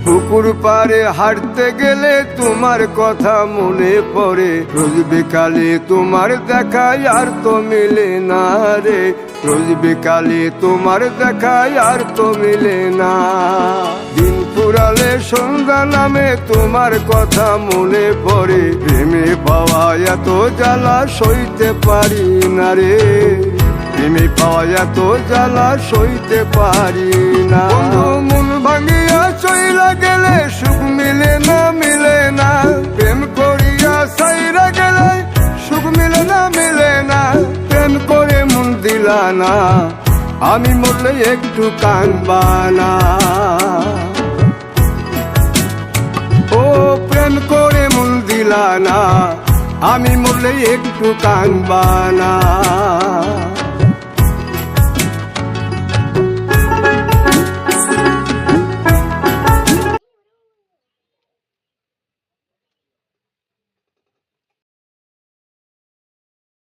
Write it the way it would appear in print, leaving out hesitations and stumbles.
পুকুর পাড়ে হাঁটতে গেলে তোমার কথা মনে পড়ে, রোজ বিকালে তোমার দেখা আর তো মিলে না রে, রোজ বিকালে তোমার দেখা আর তো মিলে না। দিন ফুরালে সন্ধ্যা নামে তোমার কথা মনে পড়ে, প্রেমে পাওয়া এত জ্বালা সইতে পারি না রে, প্রেমে পাওয়া এত জ্বালা সইতে পারি না। মন ভাঙিয়া চইলা গেলে সুখ মিলে না, মিলে না, প্রেম করিয়া সাইরা গেলে সুখ মিলে না, মিলে না, প্রেম করে মন দিলা না, আমি মরলে একটু কাঁদবা না। ও প্রেম করে মন দিলা না, আমি মরলে একটু কাঁদবা না।